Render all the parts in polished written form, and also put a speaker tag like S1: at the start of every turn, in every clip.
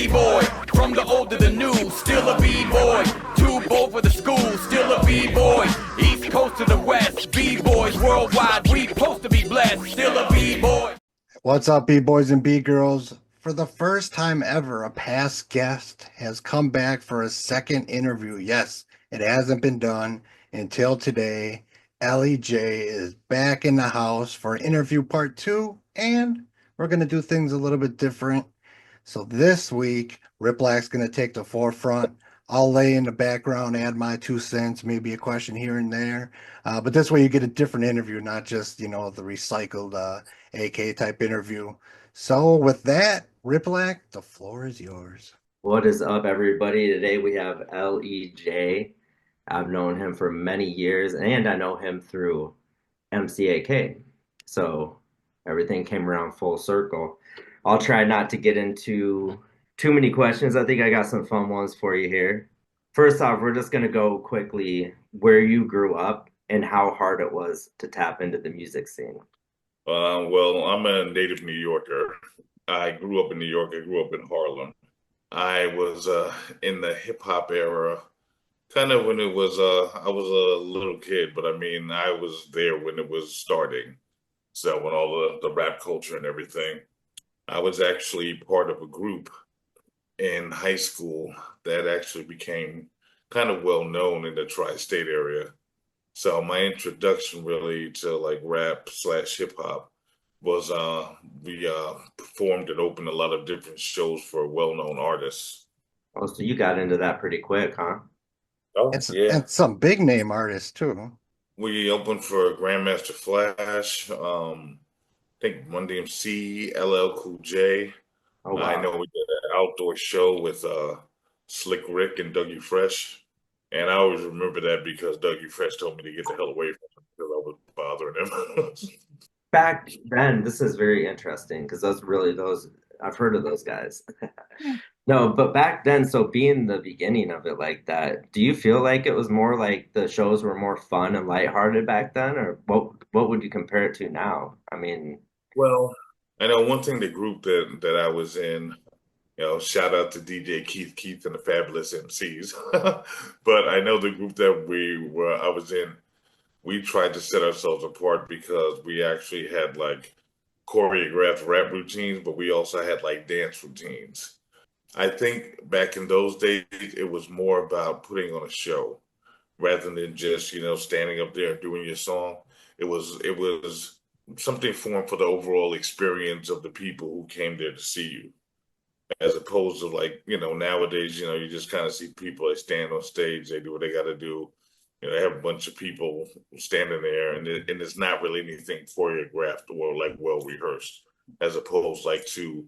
S1: B-boy. From the old to the new, still a B-boy. Too bold for the school, still a B-boy. East Coast to the West, B-boys worldwide. We supposed to be blessed, still a B-boy.
S2: What's up, B-boys and B-girls? For the first time ever, a past guest has come back for a second interview. Yes, it hasn't been done until today. L.E.J is back in the house for interview part 2, and we're going to do things a little bit different. So this week, Riplak's going to take the forefront. I'll lay in the background, add my 2 cents, maybe a question here and there. But this way you get a different interview, not just, the recycled AK type interview. So with that, Riplak, the floor is yours.
S3: What is up, everybody? Today we have L.E.J. I've known him for many years, and I know him through MCAK. So everything came around full circle. I'll try not to get into too many questions. I think I got some fun ones for you here. First off, we're just going to go quickly where you grew up and how hard it was to tap into the music scene.
S4: Well, I'm a native New Yorker. I grew up in New York. I grew up in Harlem. I was in the hip hop era, kind of when it was, I was a little kid, but I mean, I was there when it was starting. So when all the rap culture and everything, I was actually part of a group in high school that actually became kind of well known in the tri-state area. So my introduction really to like rap / hip hop was we performed and opened a lot of different shows for well-known artists.
S3: Oh, so you got into that pretty quick, huh?
S4: Oh, yeah.
S2: And some big name artists too.
S4: We opened for Grandmaster Flash, I think Run DMC, LL Cool J.
S3: Oh, wow.
S4: I know we did an outdoor show with Slick Rick and Dougie Fresh. And I always remember that because Dougie Fresh told me to get the hell away from him because I was bothering him.
S3: Back then, this is very interesting because I've heard of those guys. No, but back then, so being the beginning of it like that, do you feel like it was more like the shows were more fun and lighthearted back then, or what would you compare it to now? I mean,
S4: Well, I know one thing, the group that I was in, shout out to DJ Keith and the Fabulous MCs. But I know the group that I was in, we tried to set ourselves apart because we actually had like choreographed rap routines, but we also had like dance routines. I think back in those days, it was more about putting on a show rather than just, standing up there and doing your song. It was something formed for the overall experience of the people who came there to see you, as opposed to like, nowadays, you just kind of see people, they stand on stage, they do what they got to do. They have a bunch of people standing there, and it's not really anything choreographed or like well rehearsed, as opposed like to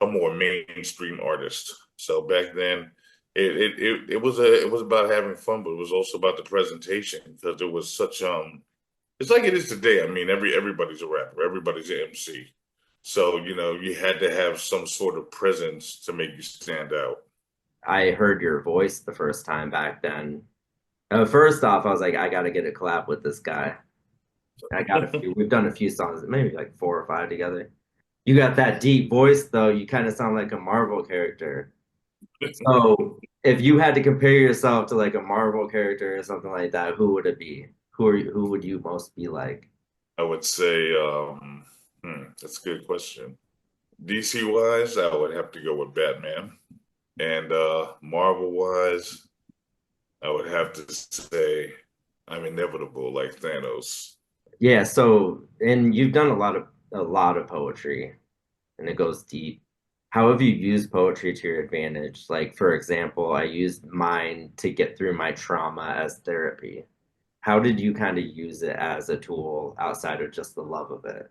S4: a more mainstream artist. So back then, it was about having fun, but it was also about the presentation because it was such it's like it is today. I mean, everybody's a rapper, everybody's an MC. So, you had to have some sort of presence to make you stand out.
S3: I heard your voice the first time back then. First off, I was like, I got to get a collab with this guy. We've done a few songs, maybe like 4 or 5 together. You got that deep voice, though. You kind of sound like a Marvel character. So if you had to compare yourself to like a Marvel character or something like that, who would it be? Who would you most be like?
S4: I would say, that's a good question. DC wise, I would have to go with Batman. And Marvel wise, I would have to say I'm inevitable like Thanos.
S3: Yeah, so and you've done a lot of poetry and it goes deep. How have you used poetry to your advantage? Like, for example, I used mine to get through my trauma as therapy. How did you kind of use it as a tool outside of just the love of it?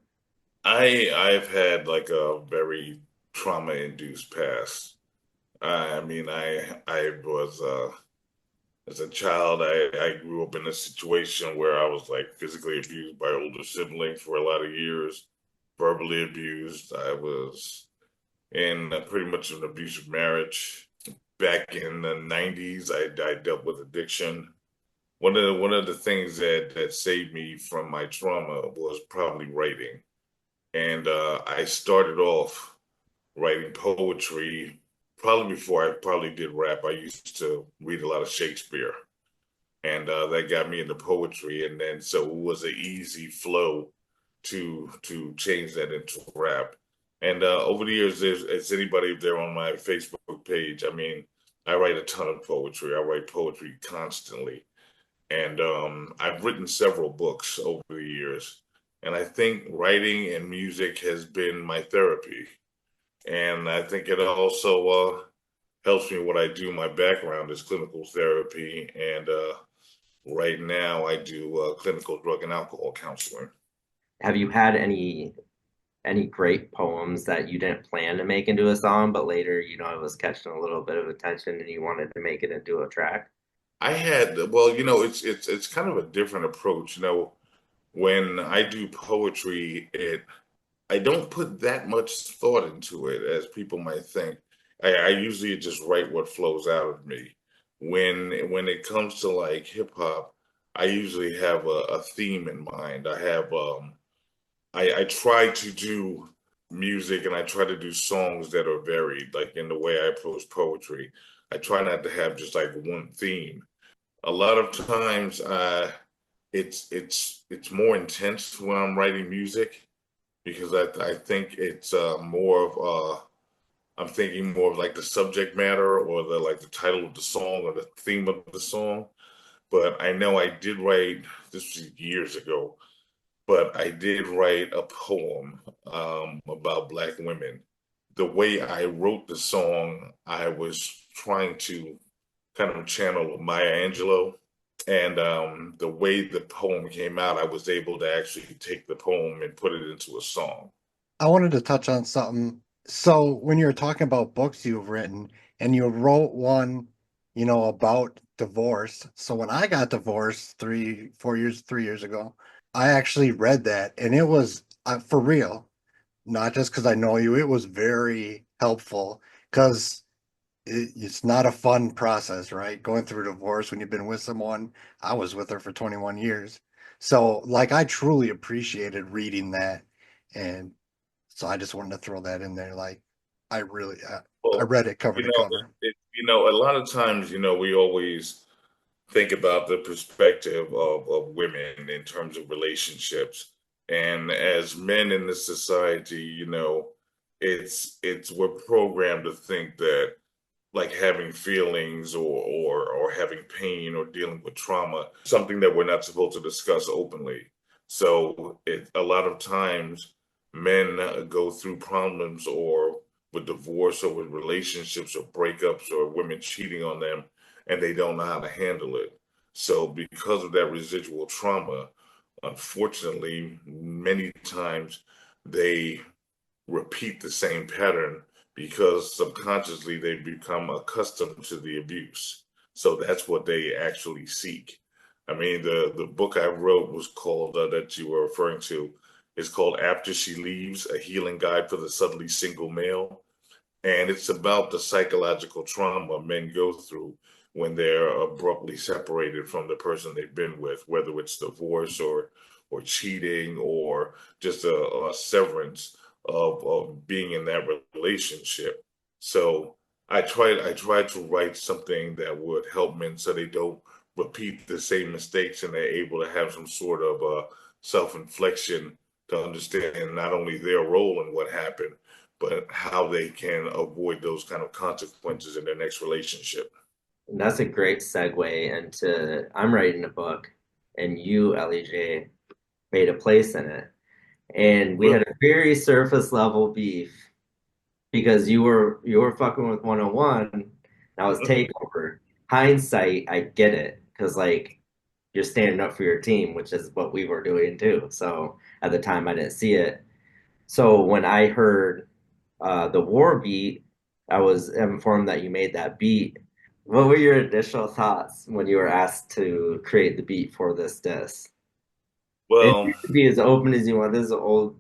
S4: I've had like a very trauma induced past. I mean, I was as a child, I grew up in a situation where I was like physically abused by older siblings for a lot of years, verbally abused. I was in pretty much an abusive marriage. Back in the 90s, I dealt with addiction. One of the things that saved me from my trauma was probably writing. And I started off writing poetry probably before I probably did rap, I used to read a lot of Shakespeare, and that got me into poetry. And then so it was an easy flow to change that into rap. And over the years, as anybody there on my Facebook page, I mean, I write a ton of poetry. I write poetry constantly, and I've written several books over the years. And I think writing and music has been my therapy. And I think it also helps me what I do. My background is clinical therapy, and right now I do clinical drug and alcohol counseling.
S3: Have you had any great poems that you didn't plan to make into a song, but later, it was catching a little bit of attention and you wanted to make it into a track?
S4: I had, well, it's kind of a different approach. When I do poetry, I don't put that much thought into it as people might think. I usually just write what flows out of me. When it comes to like hip hop, I usually have a theme in mind. I try to do music and I try to do songs that are varied, like in the way I approach poetry. I try not to have just like one theme. A lot of times, it's more intense when I'm writing music because I think it's more of I'm thinking more of like the subject matter or the title of the song or the theme of the song. But I know I did write, this was years ago, but I did write a poem about Black women. The way I wrote the song, I was trying to kind of channel Maya Angelou. And the way the poem came out, I was able to actually take the poem and put it into a song.
S2: I wanted to touch on something. So when you were talking about books you've written and you wrote one, about divorce. So when I got divorced 3 years ago, I actually read that and it was for real, not just because I know you, it was very helpful because it's not a fun process, right? Going through a divorce when you've been with someone. I was with her for 21 years. So like I truly appreciated reading that. And so I just wanted to throw that in there. Like I
S4: Well,
S2: read it cover
S4: you
S2: to
S4: know,
S2: cover.
S4: a lot of times, we always think about the perspective of women in terms of relationships. And as men in this society, we're programmed to think that like having feelings or having pain or dealing with trauma, something that we're not supposed to discuss openly. So a lot of times men go through problems or with divorce or with relationships or breakups or women cheating on them and they don't know how to handle it. So because of that residual trauma, unfortunately, many times they repeat the same pattern because subconsciously they become accustomed to the abuse. So that's what they actually seek. I mean, the book I wrote was called that you were referring to is called After She Leaves: A Healing Guide for the Suddenly Single Male. And it's about the psychological trauma men go through when they're abruptly separated from the person they've been with, whether it's divorce or cheating or just a severance of being in that relationship. So I tried to write something that would help men so they don't repeat the same mistakes and they're able to have some sort of self-inflection to understand not only their role in what happened, but how they can avoid those kind of consequences in their next relationship.
S3: And that's a great segue into I'm writing a book and you, L.E.J, made a place in it. And we had a very surface level beef because you were fucking with 101. That was takeover. Hindsight, I get it because like you're standing up for your team, which is what we were doing too. So at the time, I didn't see it. So when I heard the war beat, I was informed that you made that beat. What were your initial thoughts when you were asked to create the beat for this disc? And
S4: Well,
S3: you can be as open as you want. This is an old,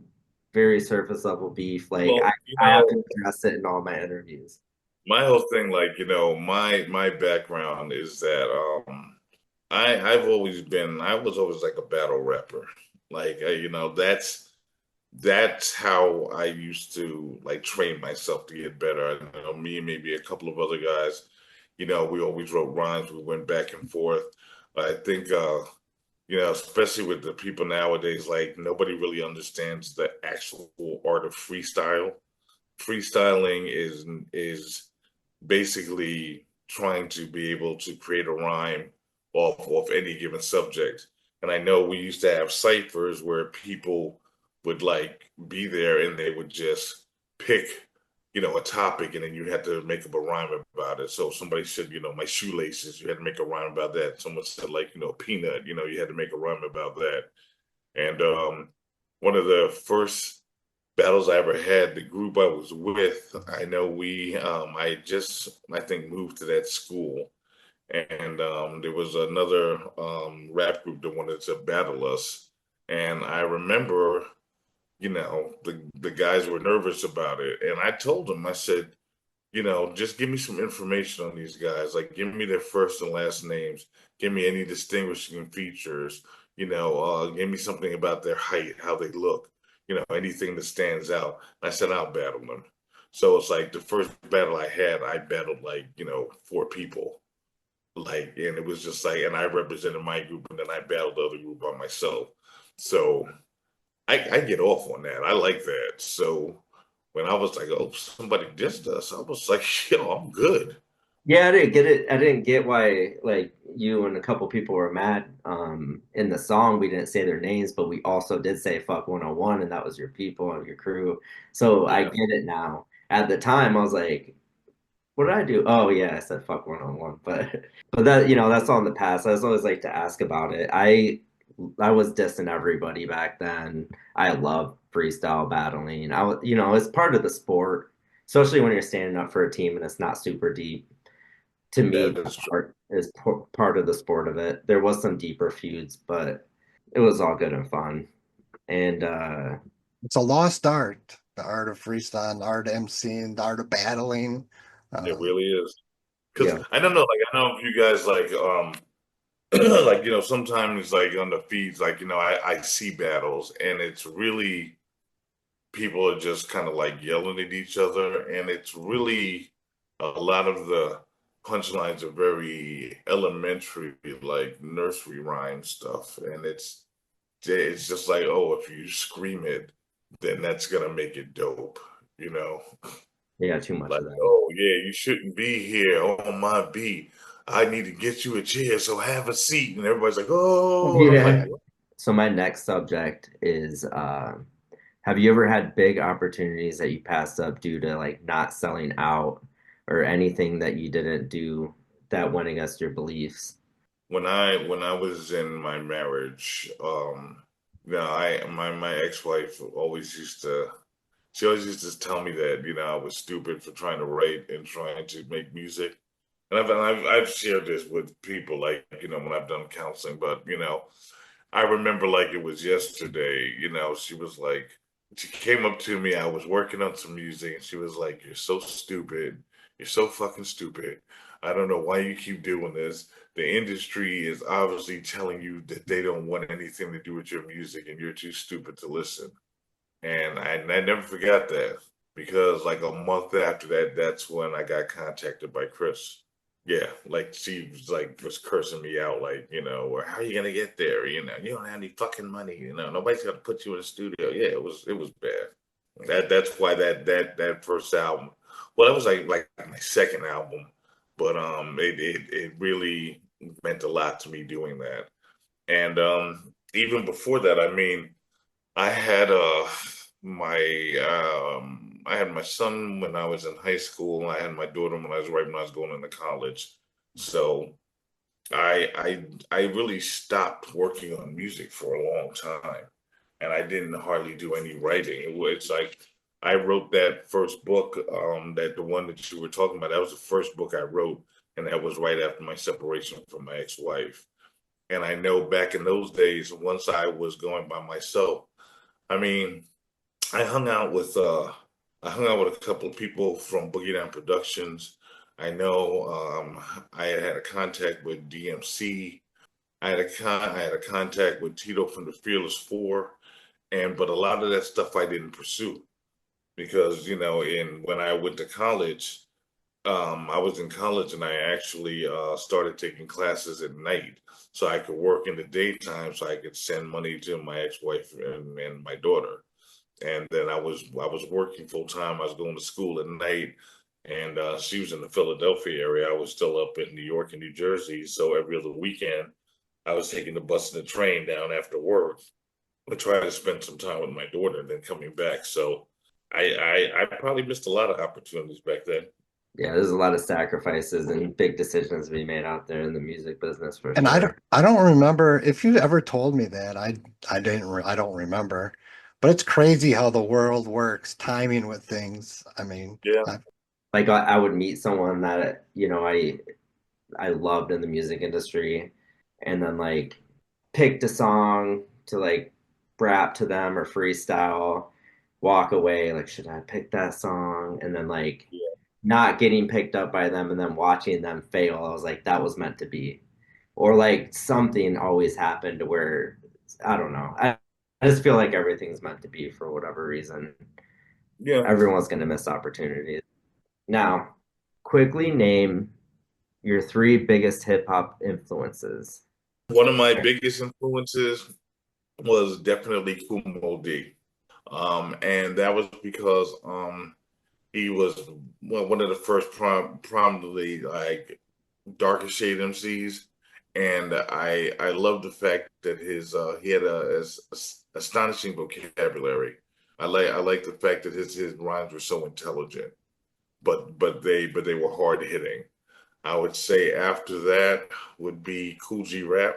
S3: very surface level beef. Like
S4: well,
S3: I have to address it in all my interviews.
S4: my whole thing, like, my background is that I was always like a battle rapper. Like, that's that's how I used to like train myself to get better. I know me and maybe a couple of other guys, we always wrote rhymes. We went back and forth. I think, especially with the people nowadays, like nobody really understands the actual art of freestyle. Freestyling is basically trying to be able to create a rhyme off any given subject. And I know we used to have ciphers where people would like be there and they would just pick, a topic and then you had to make up a rhyme about it. So somebody said, my shoelaces, you had to make a rhyme about that. Someone said like, peanut, you had to make a rhyme about that. And one of the first battles I ever had, the group I was with, I know I just, I think, moved to that school. And there was another rap group that wanted to battle us. And I remember, the guys were nervous about it. And I told them, I said, just give me some information on these guys. Like, give me their first and last names. Give me any distinguishing features. Give me something about their height, how they look. Anything that stands out. And I said, I'll battle them. So it's like the first battle I had, I battled like, 4 people. Like, and it was just like, and I represented my group, and then I battled the other group by myself. So I get off on that. I like that. So when I was like, oh, somebody dissed us, I was like, I'm good.
S3: Yeah, I didn't get it. I didn't get why like you and a couple people were mad. In the song we didn't say their names, but we also did say fuck 101, and that was your people and your crew. So I
S4: Yeah.
S3: get it now. At the time I was like, what did I do? Oh yeah, I said fuck 101. But that, that's all in the past. I just always like to ask about it. I was dissing everybody back then. I love freestyle battling. I was, it's part of the sport, especially when you're standing up for a team and it's not super deep. To me,
S4: That
S3: that
S4: is true.
S3: part is part of the sport of it. There was some deeper feuds, but it was all good and fun. And
S2: It's a lost art, the art of freestyle, the art of emceeing, the art of battling.
S4: It
S2: Um,
S4: really is. Because
S3: yeah,
S4: I don't know, like I know you guys like like sometimes like on the feeds, like I see battles and it's really people are just kind of like yelling at each other, and it's really a lot of the punchlines are very elementary, like nursery rhyme stuff, and it's just like, oh, if you scream it, then that's gonna make it dope, you know?
S3: they got too much
S4: Like,
S3: of that.
S4: oh yeah, you shouldn't be here on my beat. I need to get you a chair, so have a seat. And everybody's like, oh, and I'm like,
S3: Yeah.
S4: what?
S3: So my next subject is have you ever had big opportunities that you passed up due to like not selling out or anything that you didn't do that went against your beliefs?
S4: When I was in my marriage, I my ex-wife always used to she always used to tell me that, I was stupid for trying to write and trying to make music. And I've shared this with people like, when I've done counseling, but I remember like it was yesterday, she was like, she came up to me, I was working on some music, and she was like, you're so stupid. You're so fucking stupid. I don't know why you keep doing this. The industry is obviously telling you that they don't want anything to do with your music and you're too stupid to listen. And I never forgot that because like a month after that, that's when I got contacted by Chris. Yeah, like she was like was cursing me out, like, or how are you gonna get there? You don't have any fucking money, nobody's gonna put you in a studio. Yeah, it was bad. That's why that first album, well, it was like my second album, but it really meant a lot to me doing that. And even before that, I mean, I had I had my son when I was in high school, and I had my daughter when I was going into college. So I really stopped working on music for a long time, and I didn't hardly do any writing. It's like I wrote that first book, that the one that you were talking about. That was the first book I wrote, and that was right after my separation from my ex-wife. And I know back in those days, once I was going by myself, I mean, I hung out with uh I hung out with a couple of people from Boogie Down Productions. I know I had a contact with DMC. I had a contact with Tito from the Fearless Four, but a lot of that stuff I didn't pursue because when I went to college, I was in college and I actually started taking classes at night so I could work in the daytime so I could send money to my ex-wife and my daughter. And then I was working full time. I was going to school at night, and she was in the Philadelphia area. I was still up in New York and New Jersey. So every other weekend, I was taking the bus and the train down after work to try to spend some time with my daughter and then coming back. So I probably missed a lot of opportunities back then.
S3: Yeah, there's a lot of sacrifices and big decisions to be made out there in the music business for
S2: And
S3: sure.
S2: I don't remember if you ever told me that. I don't remember. But it's crazy how the world works, timing with things. I mean,
S4: Yeah.
S3: Like I would meet someone that, I loved in the music industry and then like picked a song to like rap to them or freestyle, walk away, like, should I pick that song? And then like not getting picked up by them and then watching them fail. I was like, that was meant to be. Or like something always happened where I don't know. I just feel like everything's meant to be for whatever reason.
S4: Yeah.
S3: Everyone's gonna miss opportunities. Now, quickly name your three biggest hip hop influences.
S4: One of my biggest influences was definitely Kumo D. And that was because he was one of the first prominently like darker shade MCs, and I love the fact that he had astonishing vocabulary. I like the fact that his rhymes were so intelligent, but they were hard hitting. I would say after that would be Cool G Rap.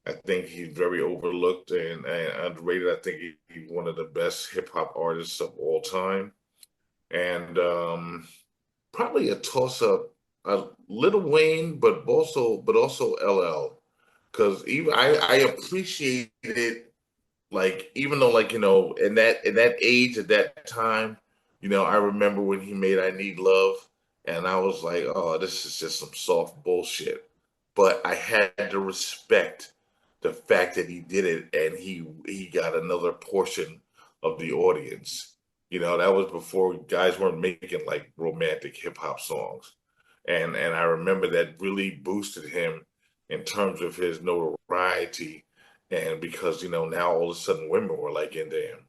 S4: I think he's very overlooked and underrated. I think he's one of the best hip hop artists of all time. And probably a toss up, Little Wayne, but also LL, because even I appreciate it. Like even though in that age at that time, I remember when he made "I Need Love," and I was like, oh, this is just some soft bullshit. But I had to respect the fact that he did it and he got another portion of the audience. That was before guys weren't making like romantic hip hop songs. And I remember that really boosted him in terms of his notoriety. And because, now all of a sudden women were like into him.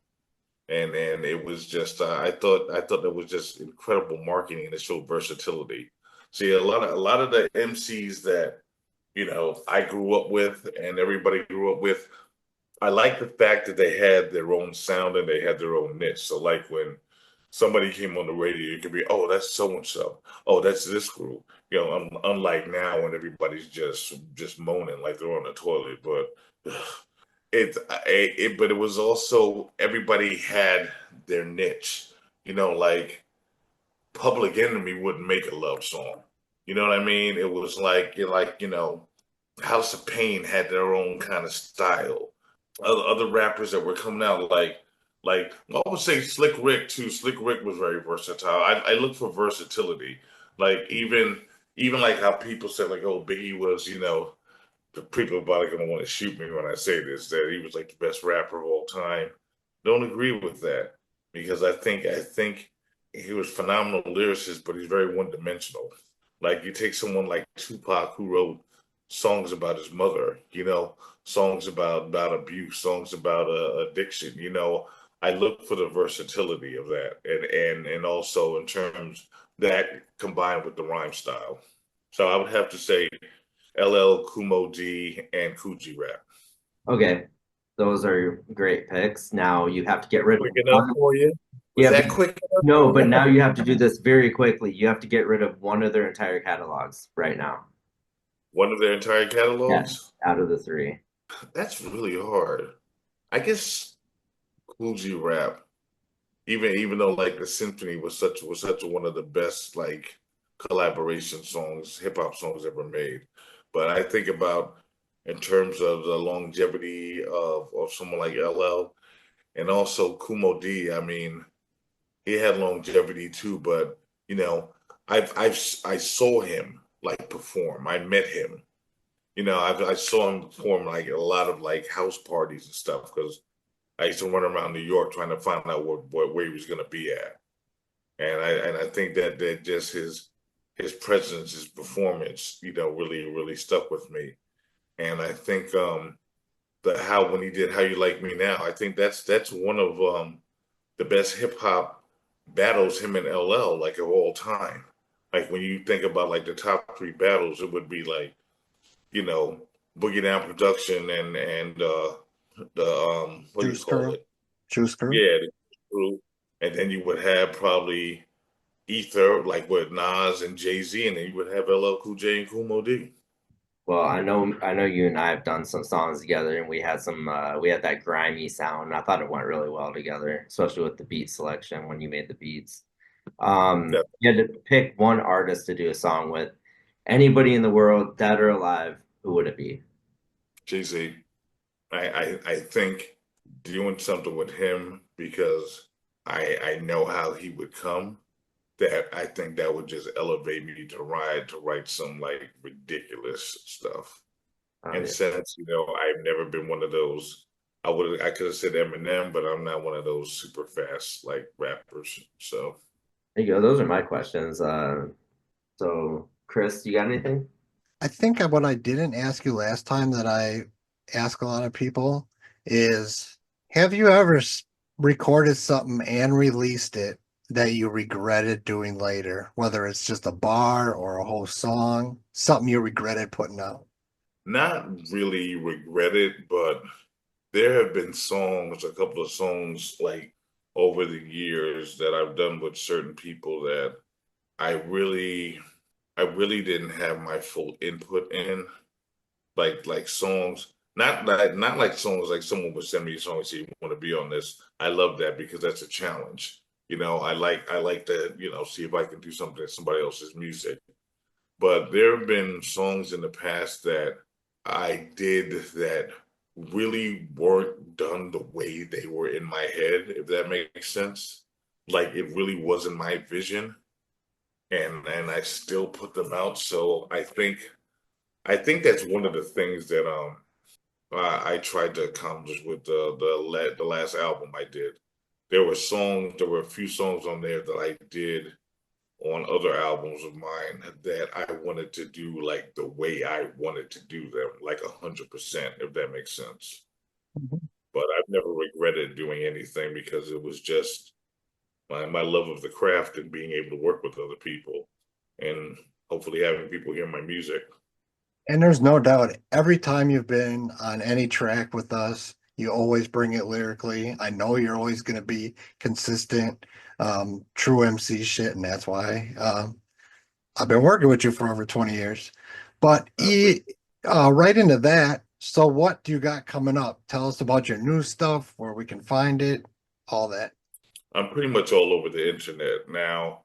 S4: And it was just I thought that was just incredible marketing and it showed versatility. See, a lot of the MCs that I grew up with and everybody grew up with, I like the fact that they had their own sound and they had their own niche. So like when somebody came on the radio, it could be, oh, that's so and so. Oh, that's this group. Unlike now when everybody's just moaning like they're on the toilet. But but it was also everybody had their niche. Like Public Enemy wouldn't make a love song. You know what I mean? It was House of Pain had their own kind of style. Other rappers that were coming out like I would say Slick Rick too. Slick Rick was very versatile. I look for versatility. Like even like how people said like, oh, Biggie was, the people are probably gonna want to shoot me when I say this, that he was like the best rapper of all time. Don't agree with that because I think he was phenomenal lyricist, but he's very one dimensional. Like you take someone like Tupac who wrote songs about his mother, songs about abuse, songs about addiction. I look for the versatility of that, and also in terms that combined with the rhyme style. So I would have to say LL, Kumo D, and Coogee Rap.
S3: Okay, those are great picks. Now you have to get rid of
S4: Quick enough
S3: one.
S4: for you?
S3: You
S4: Was
S3: have
S4: that
S3: to,
S4: quick enough?
S3: no, but now you have to do this very quickly. You have to get rid of one of their entire catalogs right now.
S4: One of their entire catalogs?
S3: Yes, out of the three.
S4: That's really hard. I guess Coogee Rap, even though like the symphony was such one of the best like collaboration songs, hip hop songs ever made. But I think about in terms of the longevity of someone like LL and also Kumo D. I mean, he had longevity too, but you know, I saw him like perform. I met him. I saw him perform like a lot of like house parties and stuff because I used to run around New York trying to find out where he was going to be at. And I think that just his presence, his performance, really stuck with me. And I think the how when he did How You Like Me Now, I think that's one of the best hip hop battles him and LL like of all time. Like when you think about like the top three battles, it would be like, you know, Boogie Down Production and the what do you
S2: Juice
S4: call
S2: Crew.
S4: it?
S2: Juice Crew.
S4: Yeah, the Crew. And then you would have probably Ether, like with Nas and Jay-Z, and then you would have LL Cool J and Kool Moe Dee.
S3: Well, I know you and I have done some songs together, and we had that grimy sound. I thought it went really well together, especially with the beat selection when you made the beats.
S4: That
S3: You had to pick one artist to do a song with. Anybody in the world, dead or alive, who would it be?
S4: Jay-Z. I think doing something with him because I know how he would come, that I think that would just elevate me to write some like ridiculous stuff.
S3: Oh
S4: And
S3: yeah,
S4: since, I've never been one of those, I could have said Eminem, but I'm not one of those super fast like rappers. So
S3: there you go. Those are my questions. So Chris, you got anything?
S2: I think what I didn't ask you last time that I ask a lot of people is, have you ever recorded something and released it that you regretted doing later? Whether it's just a bar or a whole song, something you regretted putting out.
S4: not really regret it, but there have been a couple of songs like over the years that I've done with certain people that I really I really didn't have my full input in. Like songs, not like songs like someone would send me a song and say you want to be on this. I love that because that's a challenge. I like to, see if I can do something to somebody else's music. But there have been songs in the past that I did that really weren't done the way they were in my head, if that makes sense. Like it really wasn't my vision, and I still put them out. So I think that's one of the things that I tried to accomplish with the last album I did. There were a few songs on there that I did on other albums of mine that I wanted to do like the way I wanted to do them, like 100%, if that makes sense.
S2: Mhm.
S4: But I've never regretted doing anything because it was just my love of the craft and being able to work with other people and hopefully having people hear my music.
S2: And there's no doubt, every time you've been on any track with us, you always bring it lyrically. I know you're always going to be consistent, true MC shit, and that's why I've been working with you for over 20 years. But
S4: Uh,
S2: right into that, so what do you got coming up? Tell us about your new stuff, where we can find it, all that.
S4: I'm pretty much all over the internet now.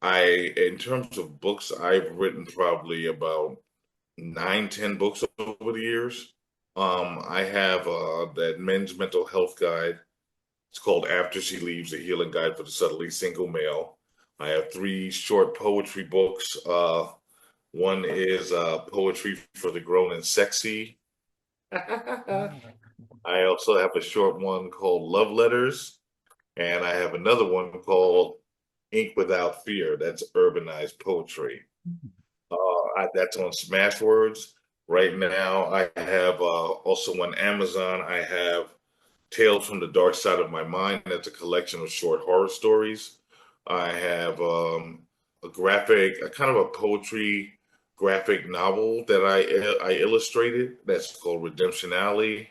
S4: In terms of books, I've written probably about 9, 10 books over the years. I have that men's mental health guide. It's called After She Leaves, a healing guide for the subtly single male. I have three short poetry books. One is poetry for the grown and sexy. I also have a short one called Love Letters, and I have another one called Ink Without Fear. That's urbanized poetry. That's on Smashwords. Right now, I have also on Amazon, I have Tales from the Dark Side of My Mind. That's a collection of short horror stories. I have a kind of a poetry graphic novel that I illustrated. That's called Redemption Alley.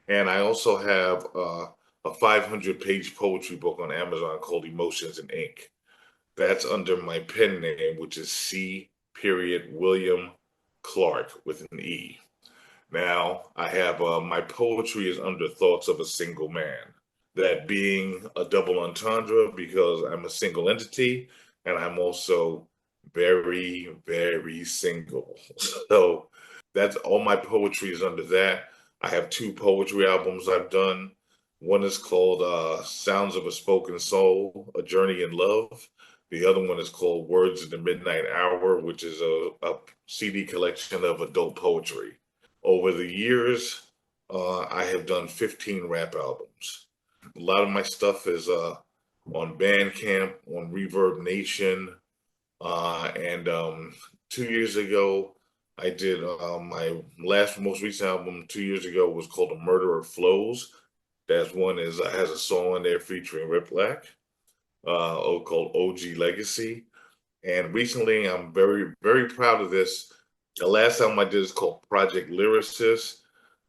S4: And I also have a 500-page poetry book on Amazon called Emotions in Ink. That's under my pen name, which is C. Period William Clark with an E. Now, I have my poetry is under Thoughts of a Single Man. That being a double entendre because I'm a single entity and I'm also very, very single. So that's all my poetry is under that. I have two poetry albums I've done. One is called Sounds of a Spoken Soul, A Journey in Love. The other one is called Words in the Midnight Hour, which is a CD collection of adult poetry. Over the years, I have done 15 rap albums. A lot of my stuff is on Bandcamp, on Reverb Nation, and 2 years ago, I did my most recent album 2 years ago was called "The Murderer Flows." That's one is has a song on there featuring Riplak, called OG Legacy. And recently, I'm very, very proud of this. The last album I did is called Project Lyricist.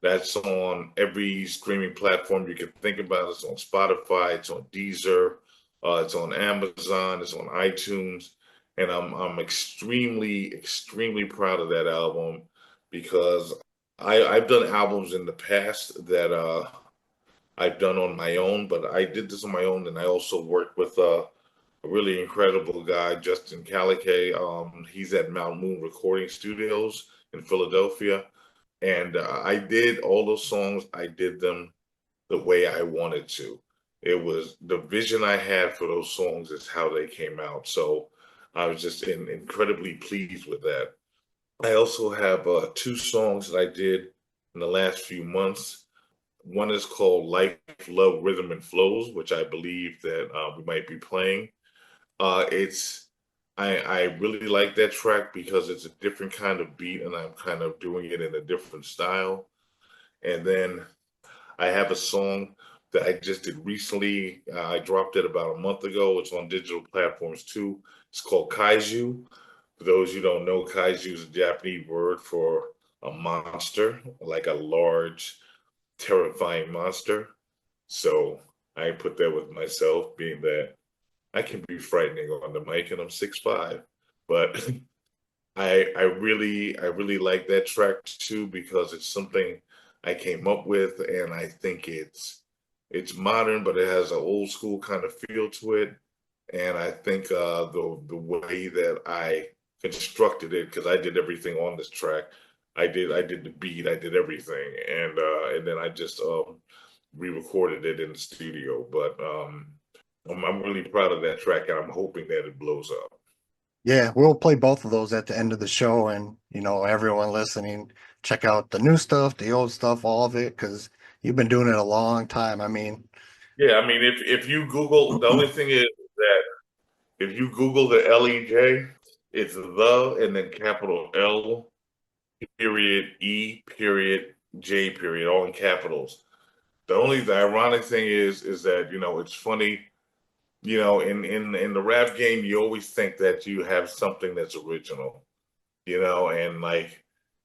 S4: That's on every streaming platform you can think about. It's on Spotify, it's on Deezer, it's on Amazon, it's on iTunes. And I'm extremely, extremely proud of that album because I've done albums in the past that I've done on my own, but I did this on my own, and I also worked with a really incredible guy, Justin Calique. He's at Mount Moon Recording Studios in Philadelphia. And I did all those songs, I did them the way I wanted to. It was the vision I had for those songs is how they came out. So I was just incredibly pleased with that. I also have two songs that I did in the last few months. One is called Life, Love, Rhythm, and Flows, which I believe that we might be playing. It's I really like that track because it's a different kind of beat and I'm kind of doing it in a different style. And then I have a song that I just did recently. I dropped it about a month ago. It's on digital platforms too. It's called Kaiju. For those who don't know, Kaiju is a Japanese word for a monster, like a large, terrifying monster. So I put that with myself, being that I can be frightening on the mic, and I'm 6'5". But I really like that track too because it's something I came up with, and I think it's modern, but it has an old school kind of feel to it. And I think the way that I constructed it, because I did everything on this track, I did the beat, I did everything, and then I just re-recorded it in the studio. But I'm really proud of that track, and I'm hoping that it blows up.
S2: Yeah, we'll play both of those at the end of the show, and everyone listening, check out the new stuff, the old stuff, all of it, because you've been doing it a long time. I mean,
S4: Yeah, I mean, if you Google, the only thing is that if you Google the L.E.J, it's the and then capital L period E period J period, all in capitals. The ironic thing is that it's funny. In the rap game, you always think that you have something that's original, and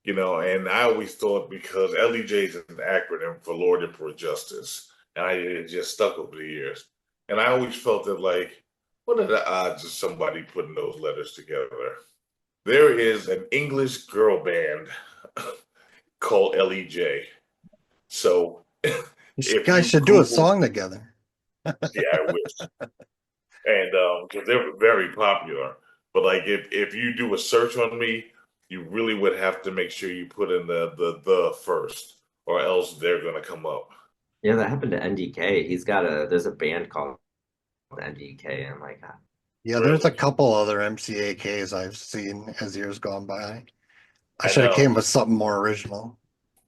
S4: and I always thought because L.E.J is an acronym for Lord Emperor Justice, and it just stuck over the years. And I always felt that what are the odds of somebody putting those letters together? There is an English girl band called L.E.J. So if
S2: guys
S4: you
S2: should do a
S4: Google,
S2: song together.
S4: yeah, I wish, and because they're very popular. But if you do a search on me, you really would have to make sure you put in the first, or else they're gonna come up.
S3: Yeah, that happened to NDK. There's a band called NDK. I'm like, ah,
S2: Yeah, there's a
S4: Really,
S2: couple other MCAKs I've seen as years gone by. I
S4: I
S2: should have
S4: know.
S2: came with something more original.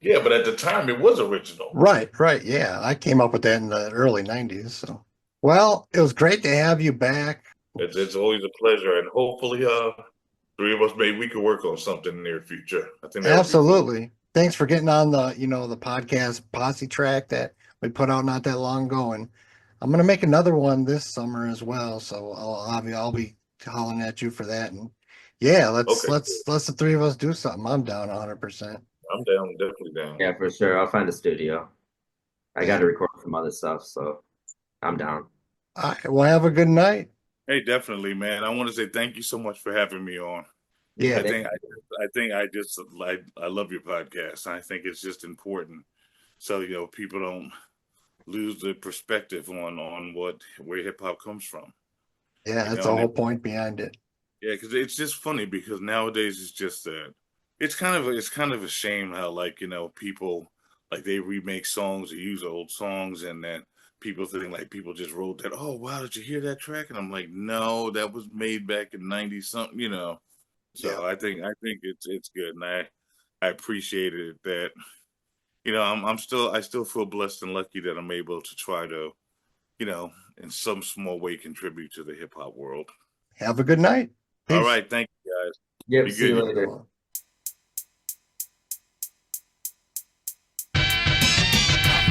S4: Yeah, but at the time it was original.
S2: Right, right. Yeah, I came up with that in the early 90s. So, well, it was great to have you back.
S4: It's always a pleasure, and hopefully, three of us maybe we could work on something in the near future. I think that would be cool.
S2: Absolutely. Thanks for getting on the podcast posse track that we put out not that long ago. And I'm gonna make another one this summer as well. So I'll be hollering at you for that. And yeah, let's
S4: Okay,
S2: let's let's the three of us do something. I'm down 100%.
S4: I'm down, definitely down.
S3: yeah, for sure. I'll find a studio. I got
S2: Yeah.
S3: to record some other stuff, so I'm down.
S2: All right. Well, have a good night.
S4: Hey, definitely, man. I want to say thank you so much for having me on.
S2: Yeah.
S4: I
S3: Thank
S4: think I just I love your podcast. I think it's just important so people don't lose the perspective on where hip hop comes from.
S2: Yeah.
S4: You
S2: That's
S4: know,
S2: the
S4: and
S2: whole point behind it.
S4: yeah, because it's just funny because nowadays it's just that it's kind of a shame how people they remake songs or use old songs and then people think people just wrote that. Oh wow, did you hear that track? And I'm like, no, that was made back in 90 something.
S2: Yeah.
S4: So I think it's good, and I appreciated it that I still feel blessed and lucky that I'm able to try to in some small way contribute to the hip hop world.
S2: Have a good night. Peace.
S4: All right. Thank you, guys.
S3: Yep,
S4: Be
S3: see you
S4: good.
S3: later.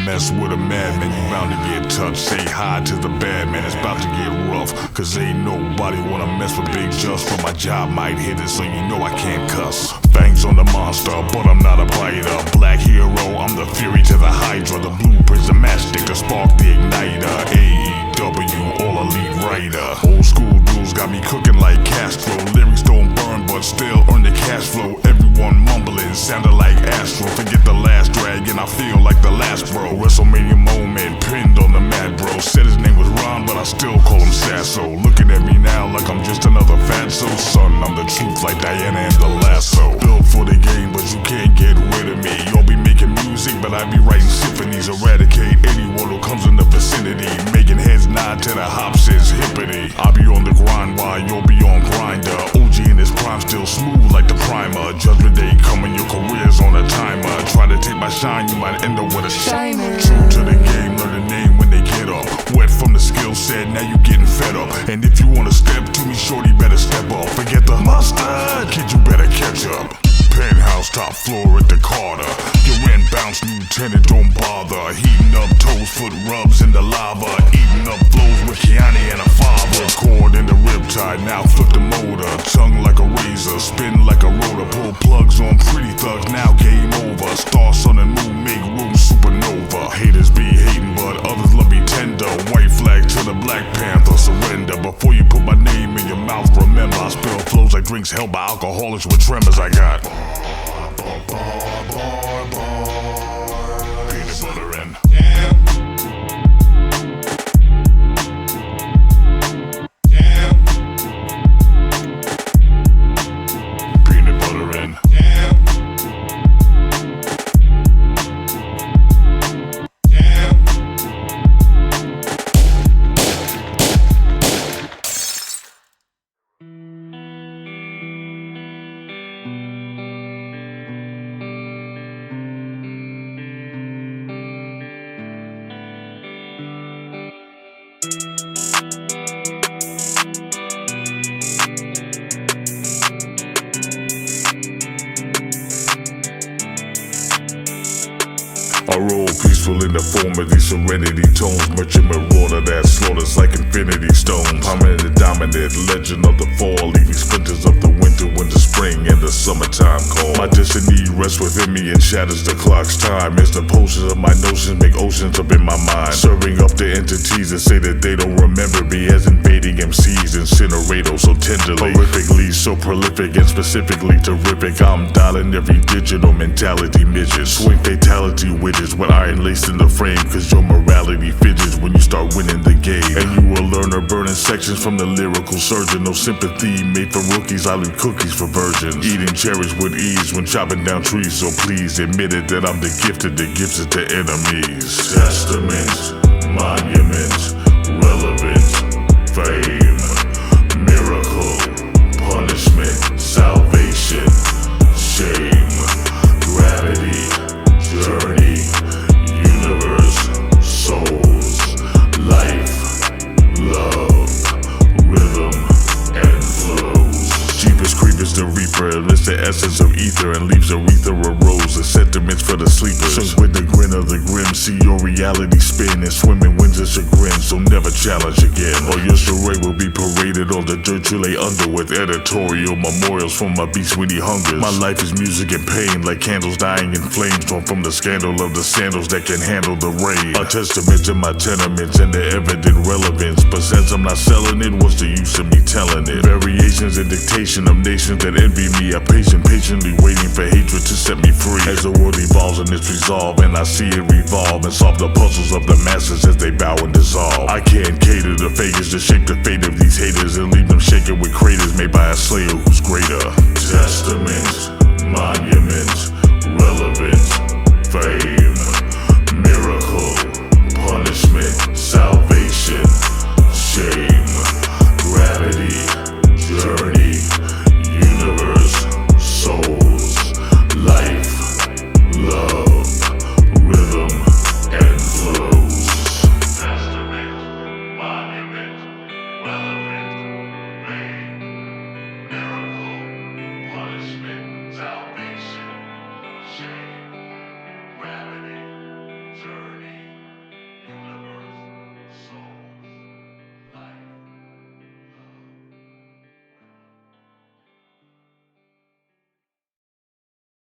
S5: Mess with a madman, you bound to get touched. Say hi to the bad man, it's about to get rough. Cause ain't nobody wanna mess with Big Just. But my job might hit it, so you know I can't cuss. Bangs on the monster, but I'm not a biter. Black hero, I'm the fury to the Hydra. The blueprint's the matchstick, the spark, the igniter. AEW, all elite writer. Old school dudes got me cooking like Castro. Lyrics don't burn, but still earn the cash flow. Everyone mumbling, sounded like Astro. Forget the last dragon, I feel like the last bro. WrestleMania moment, pinned on the mat, bro. Said his name was Ron, but I still call him Sasso. Looking at me now like I'm just another fatso. Son, I'm the truth like Diana and the lasso. Built for the game, but you can't get rid of me. Y'all be making music, but I be writing symphonies. Eradicate anyone who comes in the vicinity. Making heads nod to the Hobson's hippity. I be on the grind while you'll be on grinder. OG in his prime, still smooth like the primer. Judgment day coming, your career's on a timer. Try to take my shine, you might end up with a shiner. True to the game, learn the name when they get up. Wet from the skill set, now you getting fed up. And if you wanna step to me, shorty, better step up. Forget the mustard, kid, you better catch up. Penthouse, top floor at the Carter. Your rent bounce, lieutenant, don't bother. Heating up toes, foot rubs in the lava. Eating up flows with Kiani and a father. Cord in the riptide, now flip the motor. Tongue like a razor, spin like a rotor. Pull plugs on pretty thugs, now game over. Stars on the moon, make room, supernova. Haters be hating, but others love me tender. White flag to the Black Panther, surrender. Before you put my name in your mouth, remember I spill flows like drinks held by alcoholics with tremors. I got peanut butter and jam. Peanut butter and jam. I roll peaceful in the form of these serenity tones. Merchant marauder that slaughters like infinity stones. Prominent, dominant, legend of the fall. Leaving splinters of the winter, spring, and the summertime cold. My destiny rests within me and shatters the clock's time. As the potions of my notions make oceans up in my mind. Serving up the entities that say that they don't remember me. As invading MCs, incinerator so tenderly. Horrifically, so prolific and specifically terrific. I'm dialing every digital mentality midget. Swing fatality widgets with iron laced in the frame. Cause your morality fidgets when you start winning the game. And you will learn or burning sections from the lyrical surgeon. No sympathy made for rookies, I leave cookies for virgins. Eating cherries with ease when chopping down trees. So please admit it that I'm the gifted that gives it to enemies. Testament, monument, relevant, fame, miracle, punishment, salvation, shame, gravity, journey, universe, souls, life, love, rhythm, and flows. Jeepers creepers the reaper, lifts the essence of ether and leaves Aretha a rose. The sentiments for the sleepers. Sings with the grin of the grim, see your reality spin and swimming winds of chagrin. So never challenge again, or your charade will be paraded on the dirt you lay under with editorial memorials from my beast when he hungers. My life is music and pain, like candles dying in flames, drawn from the scandal of the sandals that can handle the rain. A testament to my tenements and their evident relevance. But since I'm not selling it, what's the use of me telling it? Variations and dictation of nations that envy me. I patiently waiting for hatred to set me free. As the world evolves and its resolve, and I see it revolve and solve the puzzles of the masses as they bow and dissolve. I can't cater to fakers to shake the fate of these haters and leave them shaking with craters made by a slayer who's greater. Testament, monument, relevant, fame, miracle, punishment, salvation.